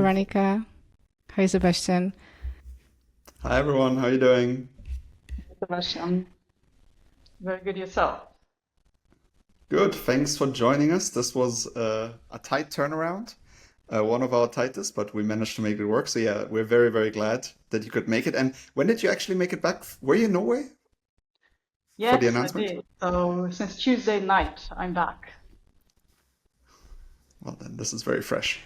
Veronika. Hi, Sebastian. Hi everyone, how are you doing? Sebastian, very good yourself. Good, thanks for joining us. This was a tight turnaround, one of our tightest, but we managed to make it work. So yeah, we're very, very glad that you could make it. And when did you actually make it back? Were you in Norway for the Yes, I announcement? did. So since Tuesday night, I'm back. Well, then this is very fresh.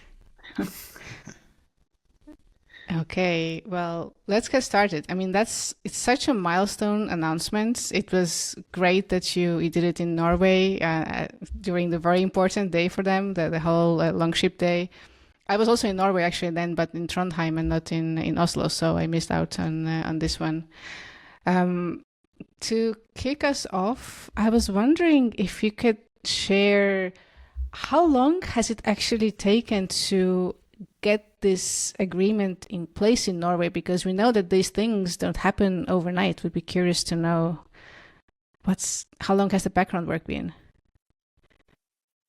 Okay, well, let's get started. I mean, it's such a milestone announcement. It was great that you did it in Norway during the very important day for them, the whole Longship Day. I was also in Norway actually then, but in Trondheim and not in Oslo, so I missed out on this one. To kick us off, I was wondering if you could share how long has it actually taken to get this agreement in place in Norway? Because we know that these things don't happen overnight. We'd be curious to know how long has the background work been?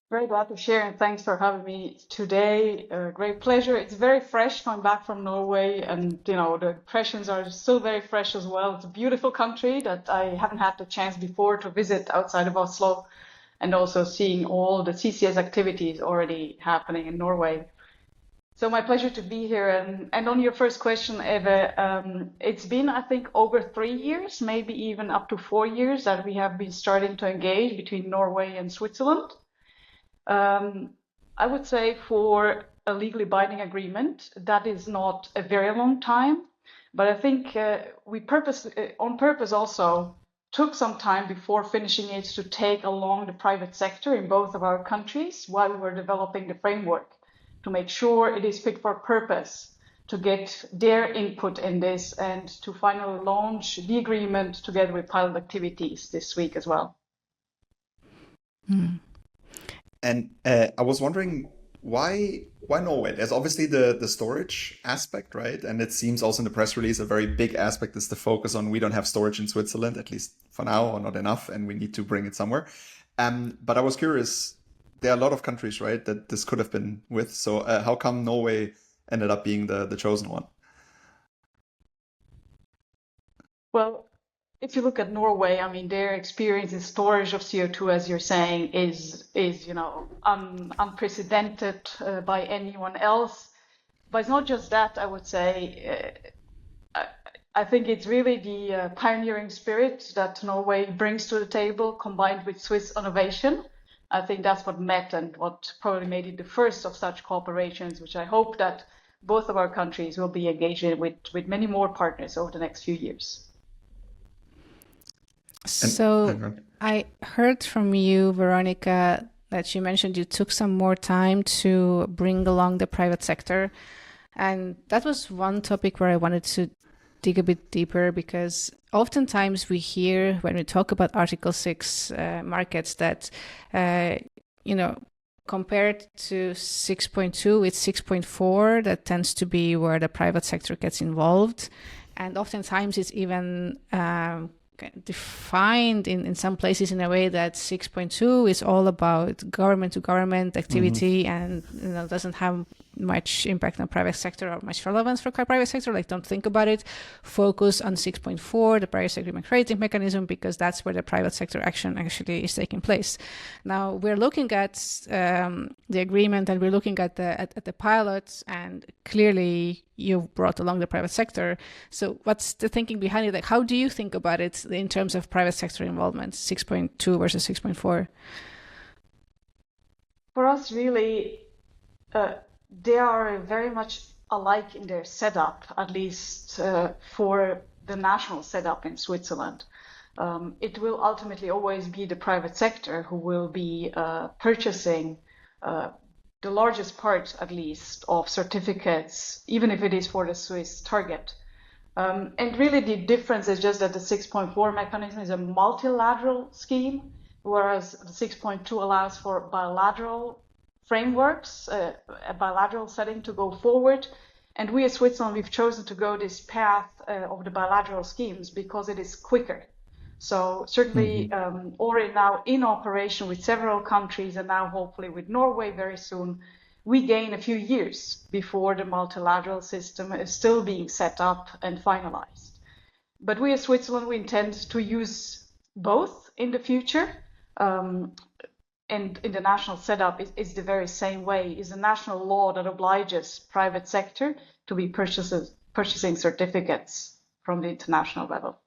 Very glad to share, and thanks for having me today. Great pleasure. It's very fresh coming back from Norway, and the impressions are still very fresh as well. It's a beautiful country that I haven't had the chance before to visit outside of Oslo, and also seeing all the CCS activities already happening in Norway. So my pleasure to be here. And on your first question, Eva, it's been, I think, over 3 years, maybe even up to 4 years that we have been starting to engage between Norway and Switzerland. I would say for a legally binding agreement, that is not a very long time, but I think we on purpose also took some time before finishing it to take along the private sector in both of our countries while we were developing the framework to make sure it is fit for purpose, to get their input in this and to finally launch the agreement together with pilot activities this week as well. Hmm. And I was wondering why Norway? There's obviously the storage aspect, right? And it seems also in the press release a very big aspect is the focus on we don't have storage in Switzerland, at least for now, or not enough, and we need to bring it somewhere. But I was curious, there are a lot of countries, right, that this could have been with. So how come Norway ended up being the chosen one? Well, if you look at Norway, I mean, their experience in storage of CO2, as you're saying, is unprecedented by anyone else. But it's not just that, I would say. I think it's really the pioneering spirit that Norway brings to the table, combined with Swiss innovation. I think that's what met and what probably made it the first of such cooperations, which I hope that both of our countries will be engaged in with many more partners over the next few years. And So I heard from you, Veronika, that you mentioned you took some more time to bring along the private sector. And that was one topic where I wanted to dig a bit deeper because oftentimes we hear when we talk about Article 6 markets that, compared to 6.2, it's 6.4 that tends to be where the private sector gets involved. And oftentimes it's even defined in some places in a way that 6.2 is all about government to government activity and doesn't have much impact on private sector or much relevance for private sector. Like, don't think about it. Focus on 6.4, the privacy agreement creating mechanism, because that's where the private sector action actually is taking place. Now we're looking at the agreement and we're looking at the pilots, and clearly you've brought along the private sector. So what's the thinking behind it? Like, how do you think about it in terms of private sector involvement, 6.2 versus 6.4? For us, really, they are very much alike in their setup, at least for the national setup in Switzerland. It will ultimately always be the private sector who will be purchasing the largest part, at least, of certificates, even if it is for the Swiss target. And really the difference is just that the 6.4 mechanism is a multilateral scheme, whereas the 6.2 allows for bilateral frameworks, a bilateral setting to go forward. And we as Switzerland, we've chosen to go this path of the bilateral schemes because it is quicker. So certainly already now in operation with several countries and now hopefully with Norway very soon, we gain a few years before the multilateral system is still being set up and finalized. But we as Switzerland, we intend to use both in the future. And international setup is the very same way, is a national law that obliges private sector to be purchasing certificates from the international level.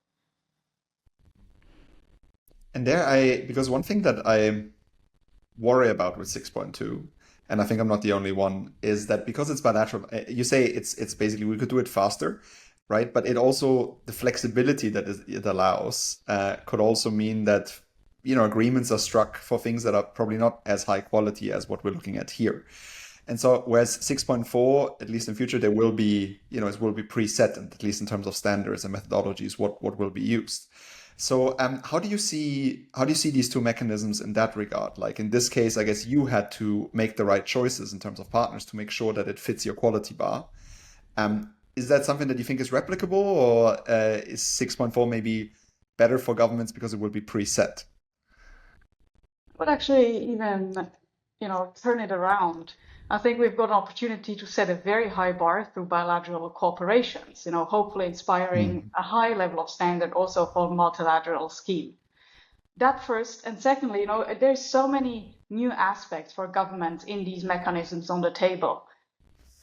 And because one thing that I worry about with 6.2, and I think I'm not the only one, is that because it's bilateral, you say it's basically we could do it faster, right? But it also, the flexibility that it allows could also mean that, agreements are struck for things that are probably not as high quality as what we're looking at here. And so, whereas 6.4, at least in future, there will be, it will be preset, and at least in terms of standards and methodologies, what will be used. So, how do you see these two mechanisms in that regard? Like in this case, I guess you had to make the right choices in terms of partners to make sure that it fits your quality bar. Is that something that you think is replicable, or is 6.4 maybe better for governments because it will be preset? But actually, even, turn it around. I think we've got an opportunity to set a very high bar through bilateral cooperations, hopefully inspiring a high level of standard also for multilateral scheme. That first, and secondly, there's so many new aspects for governments in these mechanisms on the table.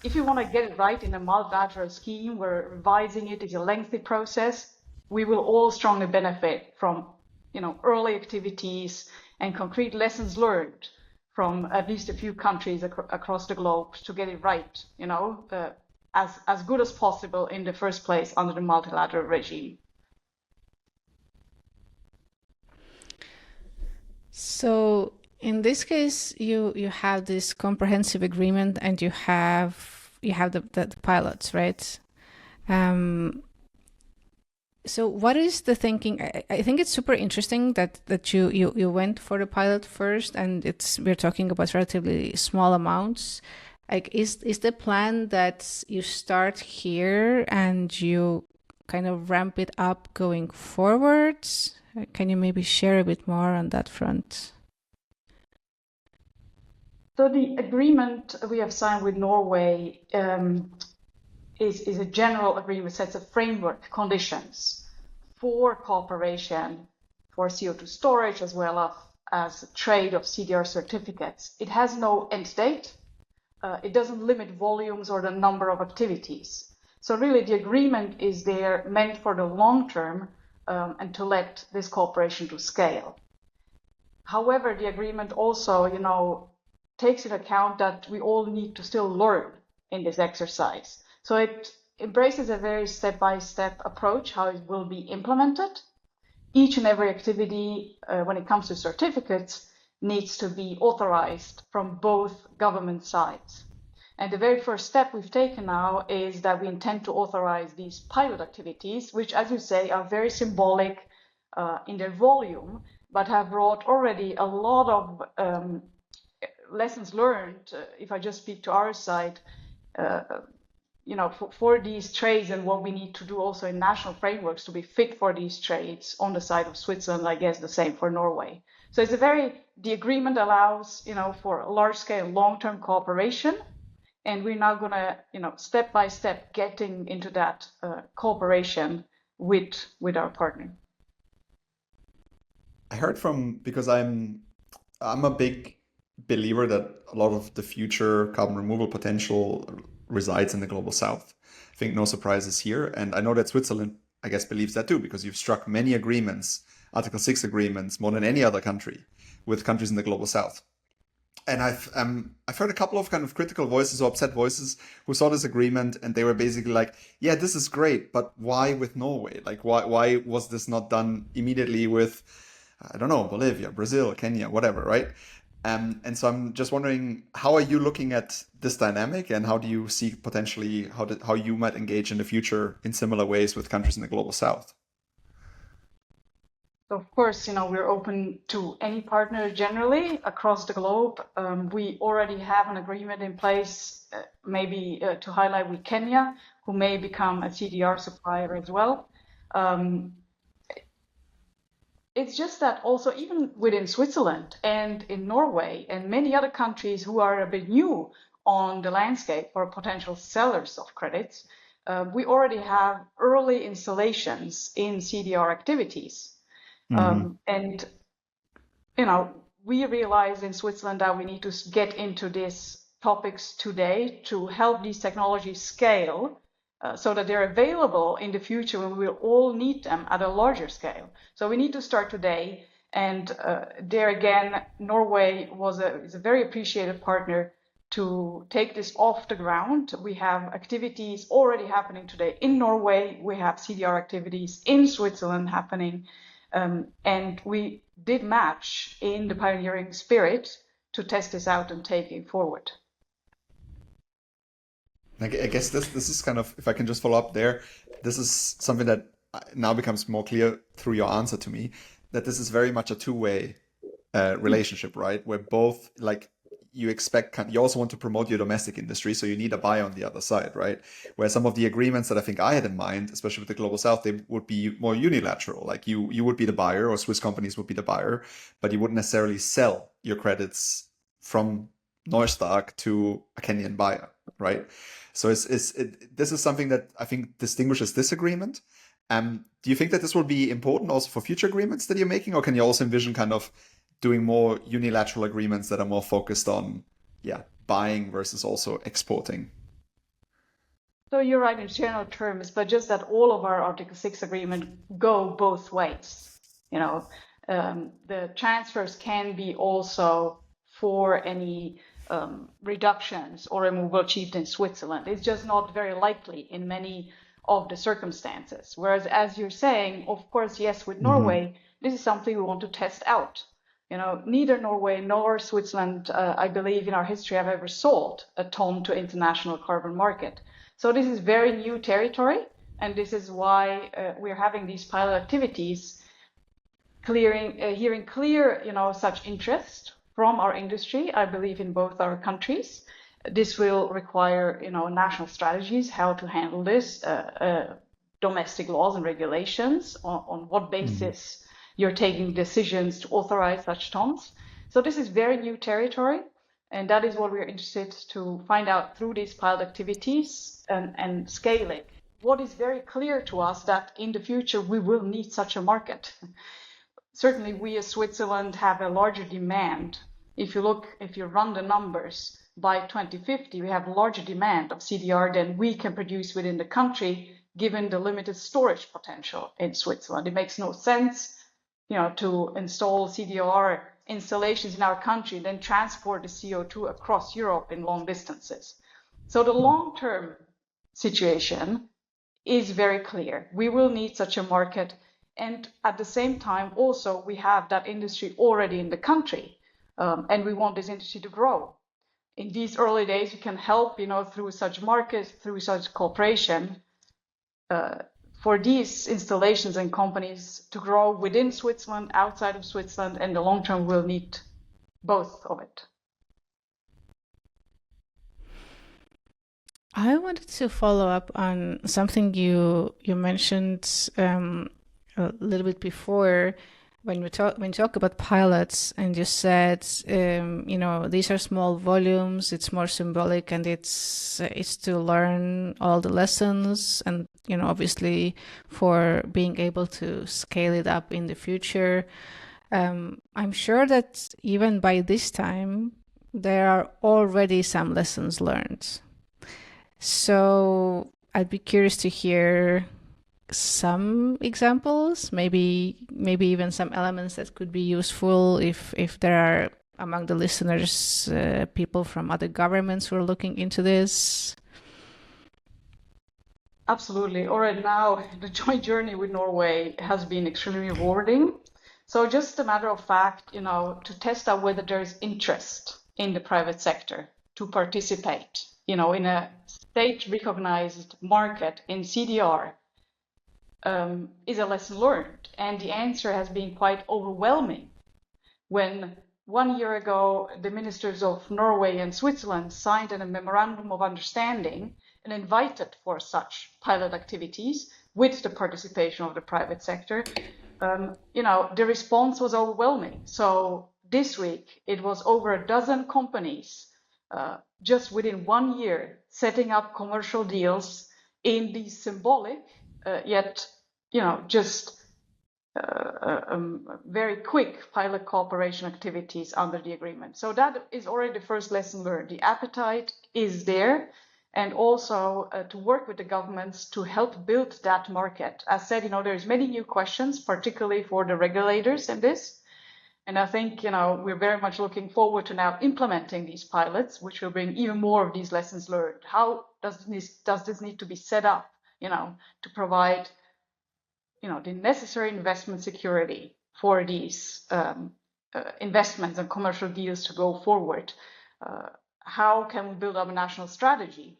If you want to get it right in a multilateral scheme where revising it is a lengthy process, we will all strongly benefit from, early activities and concrete lessons learned from at least a few countries across the globe to get it right, as good as possible in the first place under the multilateral regime. So in this case, you have this comprehensive agreement, and you have the pilots, right? So what is the thinking? I think it's super interesting that you went for the pilot first, and we're talking about relatively small amounts. Like, is the plan that you start here and you kind of ramp it up going forwards? Can you maybe share a bit more on that front? So the agreement we have signed with Norway is a general agreement, sets a framework conditions for cooperation for CO2 storage as well as trade of CDR certificates. It has no end date. It doesn't limit volumes or the number of activities. So really the agreement is there meant for the long term and to let this cooperation to scale. However, the agreement also, takes into account that we all need to still learn in this exercise. So it embraces a very step-by-step approach how it will be implemented. Each and every activity, when it comes to certificates, needs to be authorized from both government sides. And the very first step we've taken now is that we intend to authorize these pilot activities, which, as you say, are very symbolic in their volume, but have brought already a lot of lessons learned. If I just speak to our side, for these trades and what we need to do also in national frameworks to be fit for these trades on the side of Switzerland, I guess the same for Norway. So the agreement allows, for large-scale long-term cooperation, and we're now going to, step by step getting into that cooperation with our partner. I heard because I'm a big believer that a lot of the future carbon removal potential resides in the global south. I think no surprises here. And I know that Switzerland, I guess, believes that too, because you've struck many agreements, Article 6 agreements, more than any other country with countries in the global south. And I've heard a couple of kind of critical voices or upset voices who saw this agreement and they were basically like, yeah, this is great, but why with Norway? Like, why was this not done immediately with, I don't know, Bolivia, Brazil, Kenya, whatever, right? And so I'm just wondering, how are you looking at this dynamic, and how do you see potentially how you might engage in the future in similar ways with countries in the global south? So of course, we're open to any partner generally across the globe. We already have an agreement in place, maybe to highlight with Kenya, who may become a CDR supplier as well. It's just that also even within Switzerland and in Norway and many other countries who are a bit new on the landscape for potential sellers of credits, we already have early installations in CDR activities. And, we realize in Switzerland that we need to get into these topics today to help these technologies scale so that they're available in the future when we will all need them at a larger scale. So we need to start today. And there again, Norway is a very appreciated partner to take this off the ground. We have activities already happening today in Norway. We have CDR activities in Switzerland happening. And we did match in the pioneering spirit to test this out and take it forward. I guess this is kind of, if I can just follow up there, this is something that now becomes more clear through your answer to me, that this is very much a two-way relationship, right? Where both, like, you expect, you also want to promote your domestic industry, so you need a buyer on the other side, right? Where some of the agreements that I think I had in mind, especially with the Global South, they would be more unilateral. Like you would be the buyer, or Swiss companies would be the buyer, but you wouldn't necessarily sell your credits from Neustark to a Kenyan buyer, right? So this is something that I think distinguishes this agreement. Do you think that this will be important also for future agreements that you're making, or can you also envision kind of doing more unilateral agreements that are more focused on, buying versus also exporting? So you're right in general terms, but just that all of our Article 6 agreement go both ways. The transfers can be also for any reductions or removal achieved in Switzerland. It's just not very likely in many of the circumstances. Whereas, as you're saying, of course, yes, with Norway, this is something we want to test out. Neither Norway nor Switzerland, I believe, in our history have ever sold a ton to international carbon market. So this is very new territory, and this is why we're having these pilot activities, hearing clear, such interest from our industry, I believe, in both our countries. This will require, national strategies, how to handle this, domestic laws and regulations, on what basis you're taking decisions to authorize such tons. So this is very new territory, and that is what we're interested to find out through these pilot activities and scaling. What is very clear to us that in the future we will need such a market. Certainly we as Switzerland have a larger demand. If you run the numbers, by 2050 we have larger demand of CDR than we can produce within the country, given the limited storage potential in Switzerland. It makes no sense to install CDR installations in our country, then transport the CO2 across Europe in long distances. So the long-term situation is very clear. We will need such a market. And at the same time, also, we have that industry already in the country, and we want this industry to grow. In these early days, we can help, through such markets, through such cooperation, for these installations and companies to grow within Switzerland, outside of Switzerland, and the long term will need both of it. I wanted to follow up on something you mentioned a little bit before when you talk about pilots, and you said these are small volumes, it's more symbolic, and it's to learn all the lessons, and obviously for being able to scale it up in the future. I'm sure that even by this time there are already some lessons learned. So I'd be curious to hear some examples, maybe even some elements that could be useful if there are among the listeners people from other governments who are looking into this. Absolutely. Already now, the joint journey with Norway has been extremely rewarding. So just a matter of fact, to test out whether there's interest in the private sector to participate, in a state-recognized market in CDR, is a lesson learned. And the answer has been quite overwhelming. When 1 year ago, the ministers of Norway and Switzerland signed a memorandum of understanding and invited for such pilot activities with the participation of the private sector, the response was overwhelming. So this week, it was over a dozen companies just within 1 year, setting up commercial deals in these symbolic, yet, just very quick pilot cooperation activities under the agreement. So that is already the first lesson learned. The appetite is there, and also to work with the governments to help build that market. As said, there's many new questions, particularly for the regulators in this. And I think, we're very much looking forward to now implementing these pilots, which will bring even more of these lessons learned. How does this need to be set up, to provide, the necessary investment security for these investments and commercial deals to go forward? How can we build up a national strategy?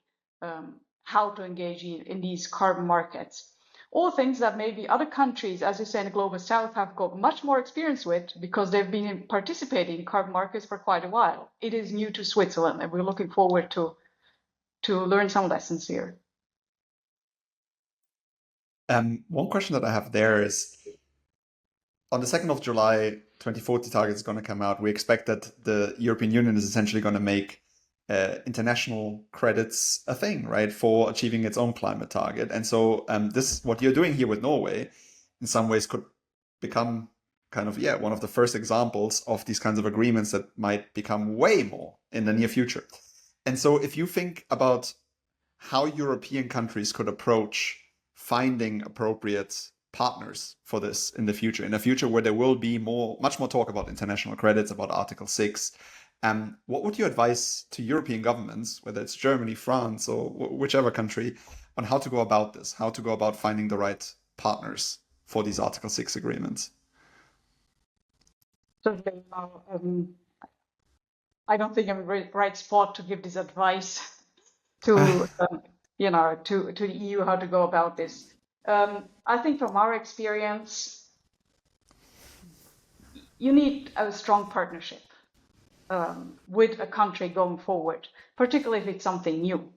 How to engage in these carbon markets? All things that maybe other countries, as you say, in the Global South, have got much more experience with because they've been participating in carbon markets for quite a while. It is new to Switzerland, and we're looking forward to learn some lessons here. One question that I have there is, on the 2nd of July, 2040 target is going to come out. We expect that the European Union is essentially going to make international credits a thing, right, for achieving its own climate target. And so this, what you're doing here with Norway, in some ways could become kind of, one of the first examples of these kinds of agreements that might become way more in the near future. And so if you think about how European countries could approach finding appropriate partners for this in a future where there will be much more talk about international credits, about Article 6, what would you advise to European governments, whether it's Germany, France, or whichever country, on how to go about this, how to go about finding the right partners for these Article 6 agreements? Certainly, I don't think I'm in the right spot to give this advice to, to the EU how to go about this. I think from our experience, you need a strong partnership with a country going forward, particularly if it's something new.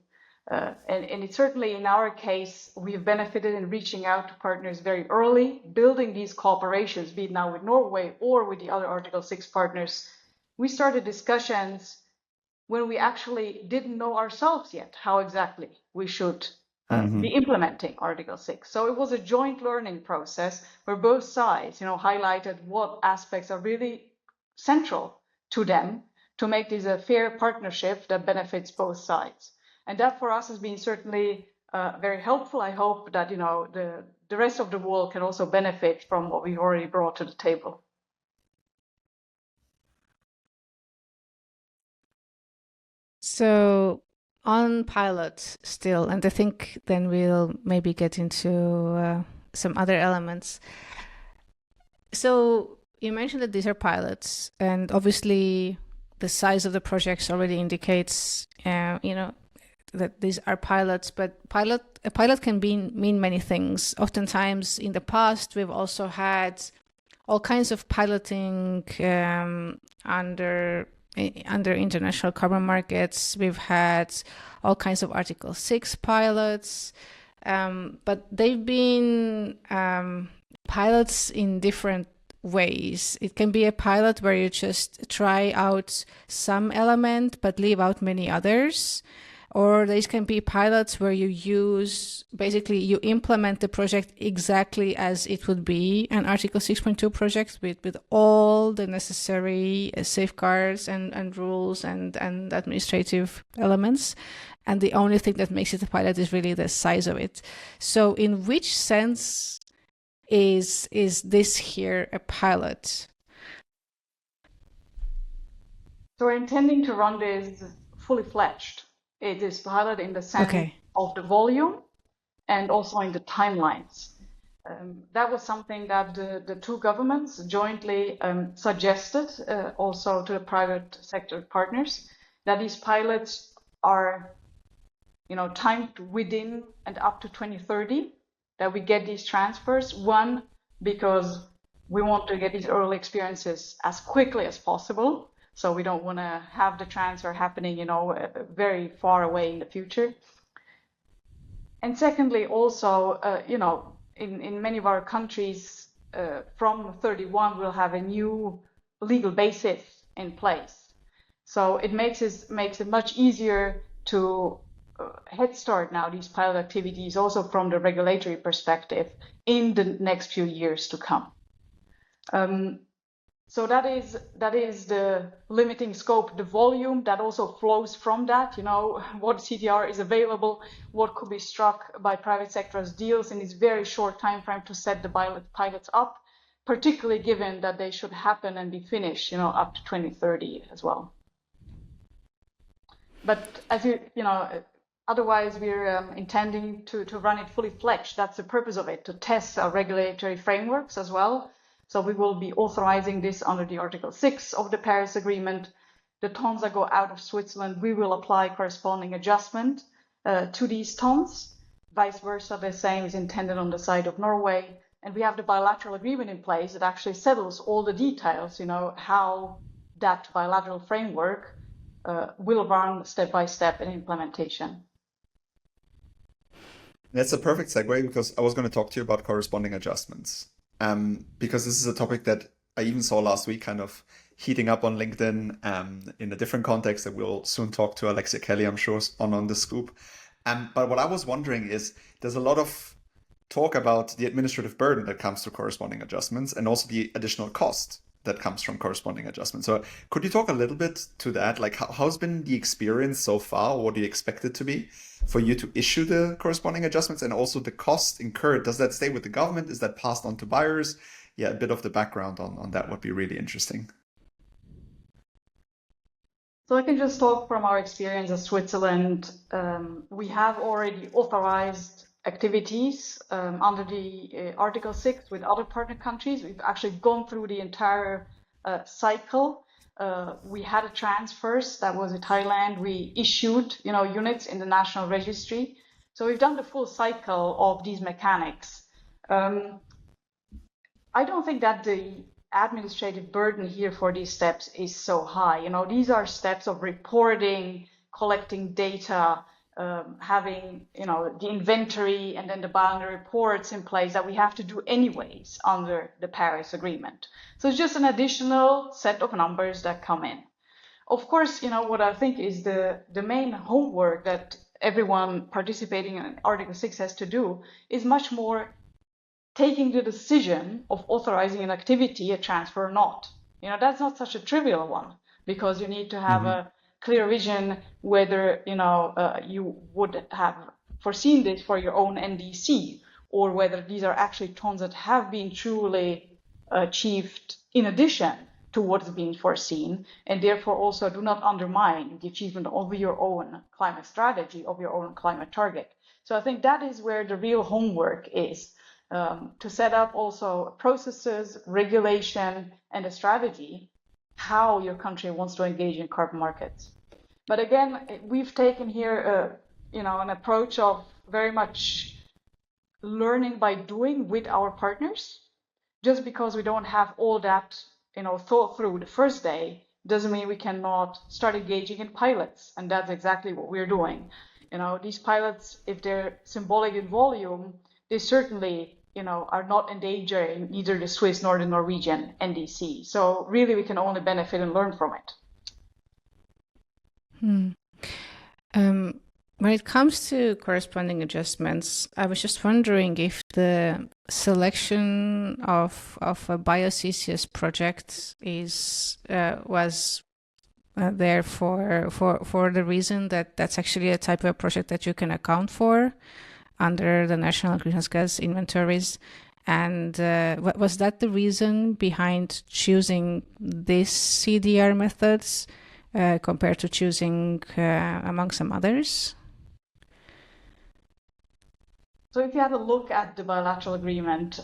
And it's certainly in our case, we've benefited in reaching out to partners very early, building these cooperations, be it now with Norway or with the other Article 6 partners. We started discussions when we actually didn't know ourselves yet how exactly we should be implementing Article 6. So it was a joint learning process where both sides, highlighted what aspects are really central to them to make this a fair partnership that benefits both sides. And that for us has been certainly very helpful. I hope that the rest of the world can also benefit from what we've already brought to the table. So on pilots still, and I think then we'll maybe get into some other elements. So you mentioned that these are pilots, and obviously the size of the projects already indicates, that these are pilots, but a pilot can mean many things. Oftentimes in the past, we've also had all kinds of piloting under international carbon markets. We've had all kinds of Article 6 pilots, but they've been pilots in different ways. It can be a pilot where you just try out some element but leave out many others. Or these can be pilots where you implement the project exactly as it would be an Article 6.2 project with all the necessary safeguards and rules and administrative elements. And the only thing that makes it a pilot is really the size of it. So in which sense is this here a pilot? So we're intending to run this fully fledged. It is pilot in the sense of the volume and also in the timelines. That was something that the two governments jointly suggested also to the private sector partners, that these pilots are timed within and up to 2030, that we get these transfers. One, because we want to get these early experiences as quickly as possible. So we don't want to have the transfer happening, very far away in the future. And secondly, also, in many of our countries, from 31, we'll have a new legal basis in place. So it makes it much easier to head start now these pilot activities also from the regulatory perspective in the next few years to come. So that is the limiting scope, the volume that also flows from that, what CDR is available, what could be struck by private sector as deals in this very short time frame to set the pilots up, particularly given that they should happen and be finished, up to 2030 as well. But as otherwise we're intending to run it fully fledged. That's the purpose of it, to test our regulatory frameworks as well. So we will be authorizing this under the Article 6 of the Paris Agreement. The tons that go out of Switzerland, we will apply corresponding adjustment to these tons. Vice versa, the same is intended on the side of Norway. And we have the bilateral agreement in place that actually settles all the details, how that bilateral framework will run step by step in implementation. That's a perfect segue, because I was going to talk to you about corresponding adjustments. Because this is a topic that I even saw last week kind of heating up on LinkedIn in a different context that we'll soon talk to Alexia Kelly, I'm sure, on the scoop. But what I was wondering is, there's a lot of talk about the administrative burden that comes to corresponding adjustments and also the additional cost that comes from corresponding adjustments. So could you talk a little bit to that? Like, how's been the experience so far? What do you expect it to be for you to issue the corresponding adjustments, and also the cost incurred? Does that stay with the government? Is that passed on to buyers? Yeah, a bit of the background on that would be really interesting. So I can just talk from our experience as Switzerland. We have already authorized activities under the Article 6 with other partner countries. We've actually gone through the entire cycle. We had a transfers that was in Thailand. We issued, units in the national registry. So we've done the full cycle of these mechanics. I don't think that the administrative burden here for these steps is so high. These are steps of reporting, collecting data, having, the inventory and then the boundary reports in place that we have to do anyways under the Paris Agreement. So it's just an additional set of numbers that come in. Of course, what I think is the main homework that everyone participating in Article 6 has to do is much more taking the decision of authorizing an activity, a transfer or not. That's not such a trivial one, because you need to have a clear vision whether you would have foreseen this for your own NDC, or whether these are actually tons that have been truly achieved in addition to what is being foreseen, and therefore also do not undermine the achievement of your own climate strategy, of your own climate target. So I think that is where the real homework is, to set up also processes, regulation, and a strategy how your country wants to engage in carbon markets. But again, we've taken here, an approach of very much learning by doing with our partners. Just because we don't have all that, thought through the first day, doesn't mean we cannot start engaging in pilots. And that's exactly what we're doing. These pilots, if they're symbolic in volume, they certainly, are not endangering either the Swiss nor the Norwegian NDC. So really, we can only benefit and learn from it. When it comes to corresponding adjustments, I was just wondering if the selection of a bio-CCS project was there for the reason that that's actually a type of project that you can account for under the national greenhouse gas inventories. And was that the reason behind choosing these CDR methods compared to choosing among some others? So if you have a look at the bilateral agreement,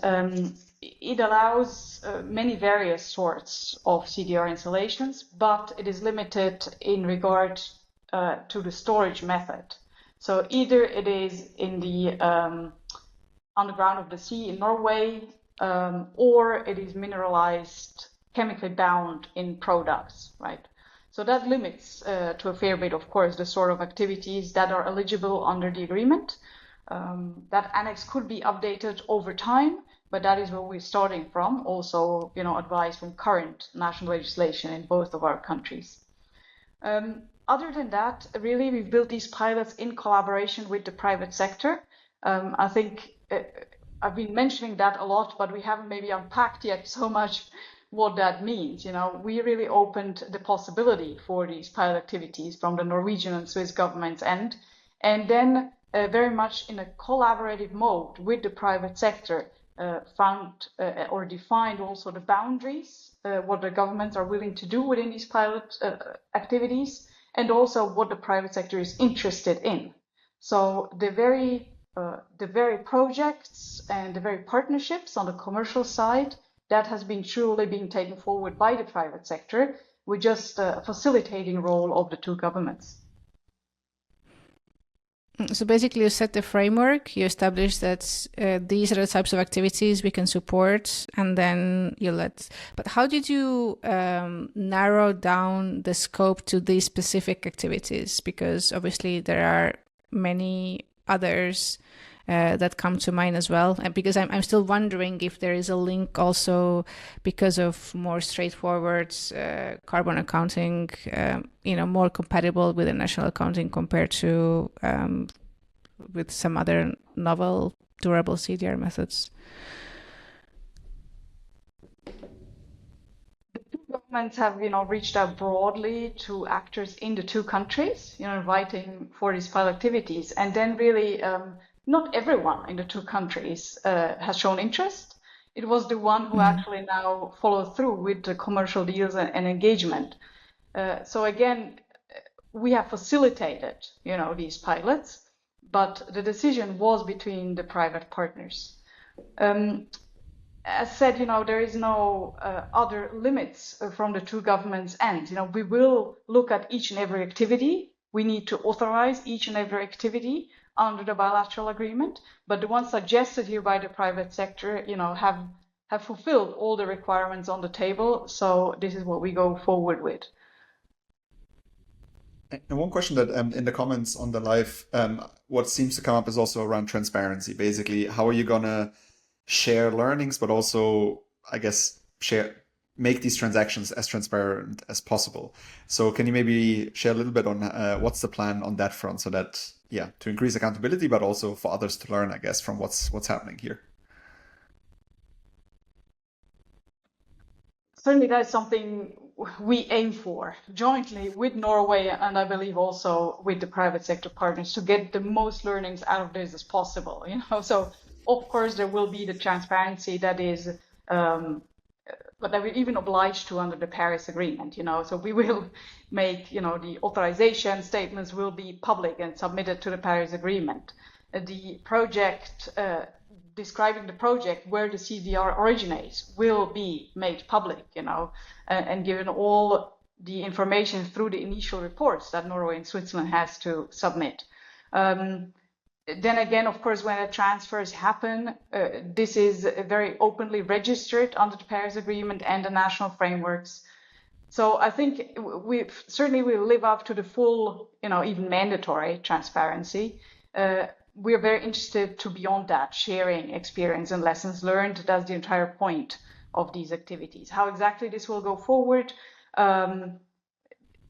it allows many various sorts of CDR installations, but it is limited in regard to the storage method. So either it is in the underground of the sea in Norway, or it is mineralized, chemically bound in products, right? So that limits to a fair bit, of course, the sort of activities that are eligible under the agreement. That annex could be updated over time, but that is where we're starting from. Also, advice from current national legislation in both of our countries. Other than that, really, we've built these pilots in collaboration with the private sector. I think I've been mentioning that a lot, but we haven't maybe unpacked yet so much what that means. We really opened the possibility for these pilot activities from the Norwegian and Swiss government's end, and then very much in a collaborative mode with the private sector, found or defined also the boundaries, what the governments are willing to do within these pilot activities, and also what the private sector is interested in. So the very projects and the very partnerships on the commercial side, that has been truly being taken forward by the private sector, with just a facilitating role of the two governments. So basically, you set the framework, you establish that these are the types of activities we can support, and then you let. But how did you narrow down the scope to these specific activities? Because obviously there are many others that come to mind as well. And because I'm still wondering if there is a link also because of more straightforward carbon accounting, more compatible with the national accounting compared to with some other novel, durable CDR methods. Governments have, reached out broadly to actors in the two countries, inviting for these pilot activities, and then really not everyone in the two countries has shown interest. It was the one who actually now followed through with the commercial deals and engagement. So again, we have facilitated, these pilots, but the decision was between the private partners. As said, there is no other limits from the two governments' end. We will look at each and every activity. We need to authorize each and every activity under the bilateral agreement, but the ones suggested here by the private sector, have fulfilled all the requirements on the table. So this is what we go forward with. And one question that in the comments on the live, what seems to come up is also around transparency. Basically, how are you gonna share learnings, but also, I guess, make these transactions as transparent as possible? So can you maybe share a little bit on what's the plan on that front, so that, to increase accountability, but also for others to learn, I guess, from what's happening here? Certainly that is something we aim for jointly with Norway, and I believe also with the private sector partners, to get the most learnings out of this as possible. So of course there will be the transparency that is but that we're even obliged to under the Paris Agreement, So we will make, the authorization statements will be public and submitted to the Paris Agreement. The project, describing the project where the CDR originates, will be made public, and given all the information through the initial reports that Norway and Switzerland has to submit. Then again, of course, when the transfers happen, this is very openly registered under the Paris Agreement and the national frameworks. So I think we certainly will live up to the full, even mandatory transparency. We're very interested to beyond that, sharing experience and lessons learned. That's the entire point of these activities. How exactly this will go forward,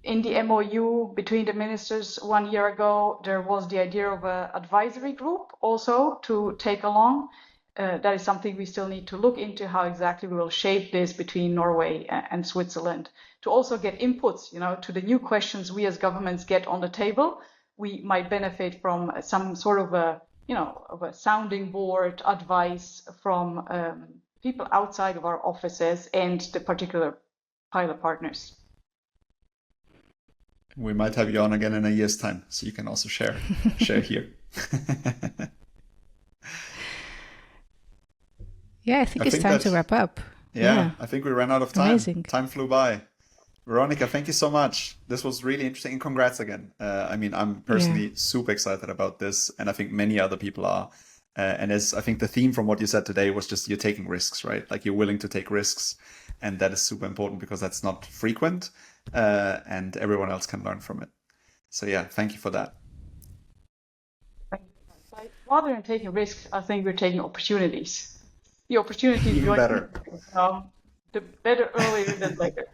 in the MOU between the ministers 1 year ago, there was the idea of an advisory group also to take along. That is something we still need to look into, how exactly we will shape this between Norway and Switzerland, to also get inputs, to the new questions we as governments get on the table. We might benefit from some sort of a sounding board advice from people outside of our offices and the particular pilot partners. We might have you on again in a year's time, so you can also share here. I think it's time to wrap up. Yeah, I think we ran out of time. Amazing. Time flew by. Veronika, thank you so much. This was really interesting, and congrats again. I'm personally super excited about this, and I think many other people are. And as I think the theme from what you said today was just you're taking risks, right? Like you're willing to take risks, and that is super important because that's not frequent. And everyone else can learn from it. So thank you for that. Rather than taking risks, I think we're taking opportunities. The opportunities even better. The better earlier than later.